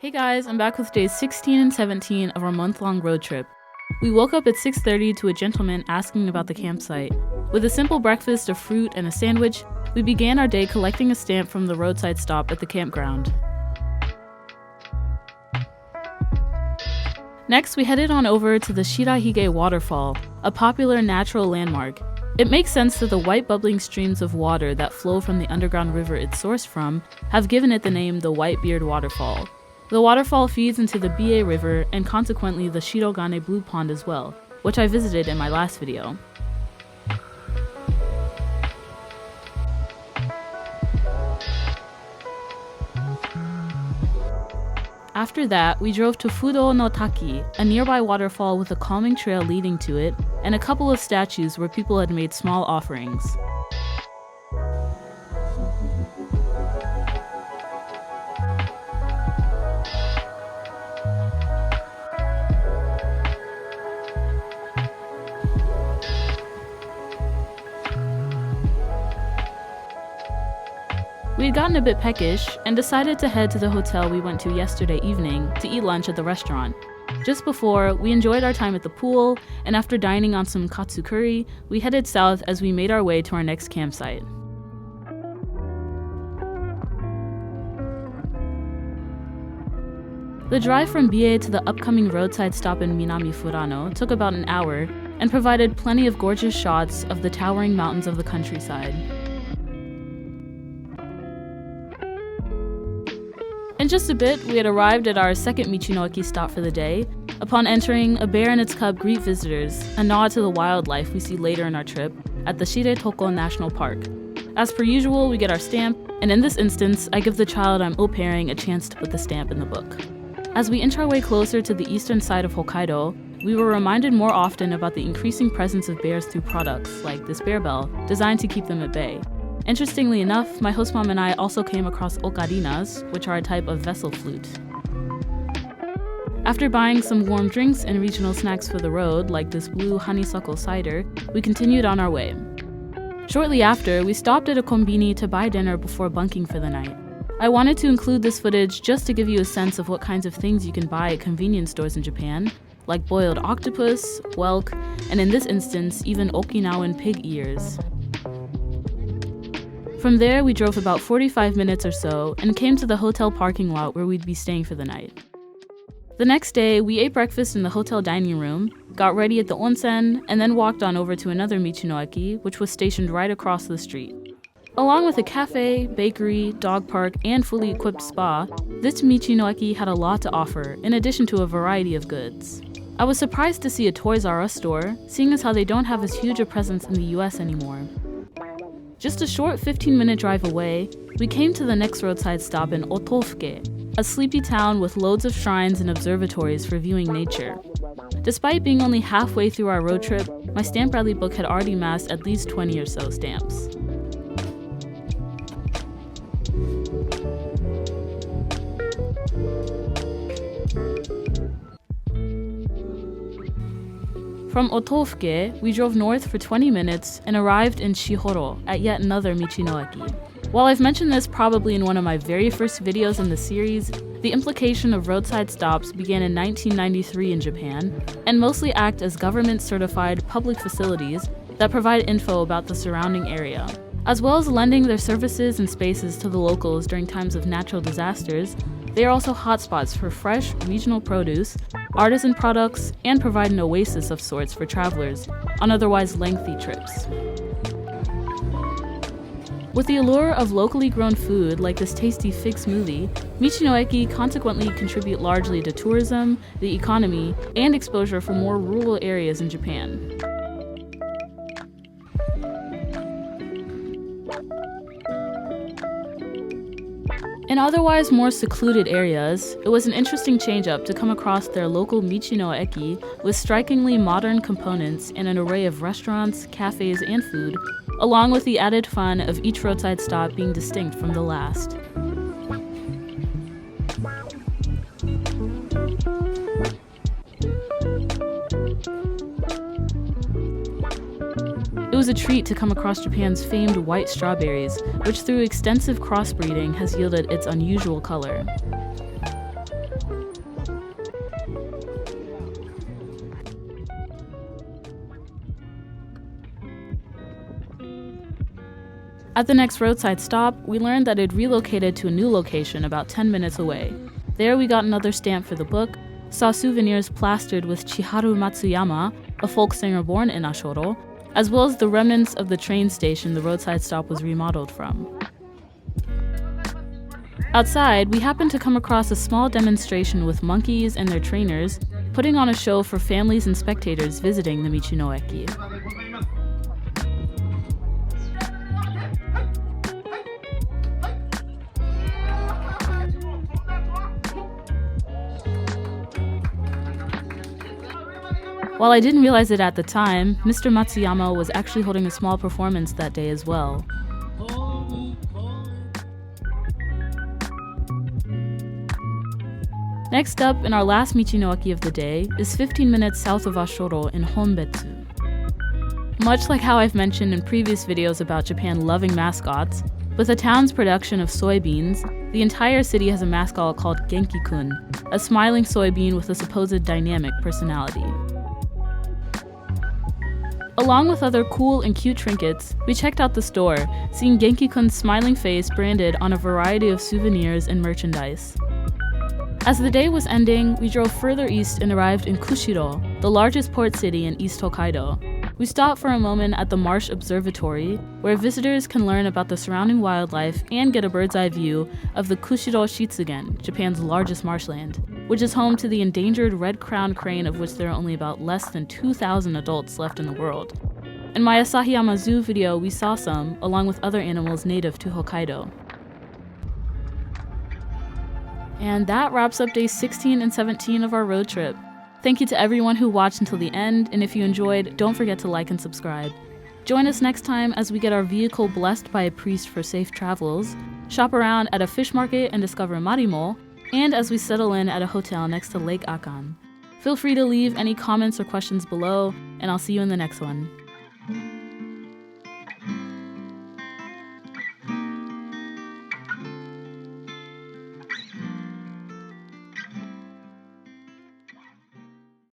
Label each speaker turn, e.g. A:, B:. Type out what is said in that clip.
A: Hey guys, I'm back with days 16 and 17 of our month-long road trip. We woke up at 6:30 to a gentleman asking about the campsite. With a simple breakfast of fruit and a sandwich, we began our day collecting a stamp from the roadside stop at the campground. Next, we headed on over to the Shirahige Waterfall, a popular natural landmark. It makes sense that the white bubbling streams of water that flow from the underground river it's sourced from have given it the name the Whitebeard Waterfall. The waterfall feeds into the Biei River and consequently the Shirogane Blue Pond as well, which I visited in my last video. After that, we drove to Fudo no Taki, a nearby waterfall with a calming trail leading to it, and a couple of statues where people had made small offerings. We had gotten a bit peckish and decided to head to the hotel we went to yesterday evening to eat lunch at the restaurant. Just before, we enjoyed our time at the pool, and after dining on some katsu curry, we headed south as we made our way to our next campsite. The drive from Biei to the upcoming roadside stop in Minami Furano took about an hour and provided plenty of gorgeous shots of the towering mountains of the countryside. In just a bit, we had arrived at our second Michi-no-eki stop for the day. Upon entering, a bear and its cub greet visitors, a nod to the wildlife we see later in our trip, at the Shiretoko National Park. As per usual, we get our stamp, and in this instance, I give the child I'm au pairing a chance to put the stamp in the book. As we inch our way closer to the eastern side of Hokkaido, we were reminded more often about the increasing presence of bears through products like this bear bell, designed to keep them at bay. Interestingly enough, my host mom and I also came across ocarinas, which are a type of vessel flute. After buying some warm drinks and regional snacks for the road, like this blue honeysuckle cider, we continued on our way. Shortly after, we stopped at a conbini to buy dinner before bunking for the night. I wanted to include this footage just to give you a sense of what kinds of things you can buy at convenience stores in Japan, like boiled octopus, whelk, and in this instance, even Okinawan pig ears. From there, we drove about 45 minutes or so and came to the hotel parking lot where we'd be staying for the night. The next day, we ate breakfast in the hotel dining room, got ready at the onsen, and then walked on over to another Michi-no-eki, which was stationed right across the street. Along with a cafe, bakery, dog park, and fully equipped spa, this Michi-no-eki had a lot to offer, in addition to a variety of goods. I was surprised to see a Toys R Us store, seeing as how they don't have as huge a presence in the US anymore. Just a short 15-minute drive away, we came to the next roadside stop in Otofuke, a sleepy town with loads of shrines and observatories for viewing nature. Despite being only halfway through our road trip, my stamp rally book had already amassed at least 20 or so stamps. From Otofuke, we drove north for 20 minutes and arrived in Shihoro at yet another Michi-no-eki. While I've mentioned this probably in one of my very first videos in the series, the implication of roadside stops began in 1993 in Japan and mostly act as government-certified public facilities that provide info about the surrounding area. As well as lending their services and spaces to the locals during times of natural disasters, they are also hotspots for fresh, regional produce, artisan products, and provide an oasis of sorts for travelers on otherwise lengthy trips. With the allure of locally grown food like this tasty fig smoothie, Michi-no-eki consequently contribute largely to tourism, the economy, and exposure for more rural areas in Japan. In otherwise more secluded areas, it was an interesting change-up to come across their local Michi-no-eki with strikingly modern components and an array of restaurants, cafes, and food, along with the added fun of each roadside stop being distinct from the last. It was a treat to come across Japan's famed white strawberries, which through extensive crossbreeding has yielded its unusual color. At the next roadside stop, we learned that it relocated to a new location about 10 minutes away. There we got another stamp for the book, saw souvenirs plastered with Chiharu Matsuyama, a folk singer born in Ashoro, as well as the remnants of the train station the roadside stop was remodeled from. Outside, we happened to come across a small demonstration with monkeys and their trainers, putting on a show for families and spectators visiting the Michi no Eki. While I didn't realize it at the time, Mr. Matsuyama was actually holding a small performance that day as well. Next up, in our last Michi no Eki of the day, is 15 minutes south of Ashoro in Honbetsu. Much like how I've mentioned in previous videos about Japan loving mascots, with the town's production of soybeans, the entire city has a mascot called Genki-kun, a smiling soybean with a supposed dynamic personality. Along with other cool and cute trinkets, we checked out the store, seeing Genki-kun's smiling face branded on a variety of souvenirs and merchandise. As the day was ending, we drove further east and arrived in Kushiro, the largest port city in East Hokkaido. We stopped for a moment at the Marsh Observatory, where visitors can learn about the surrounding wildlife and get a bird's-eye view of the Kushiro Shitsugen, Japan's largest marshland, which is home to the endangered red-crowned crane, of which there are only about less than 2,000 adults left in the world. In my Asahiyama Zoo video, we saw some, along with other animals native to Hokkaido. And that wraps up days 16 and 17 of our road trip. Thank you to everyone who watched until the end, and if you enjoyed, don't forget to like and subscribe. Join us next time as we get our vehicle blessed by a priest for safe travels, shop around at a fish market and discover marimo, and as we settle in at a hotel next to Lake Akan. Feel free to leave any comments or questions below, and I'll see you in the next one.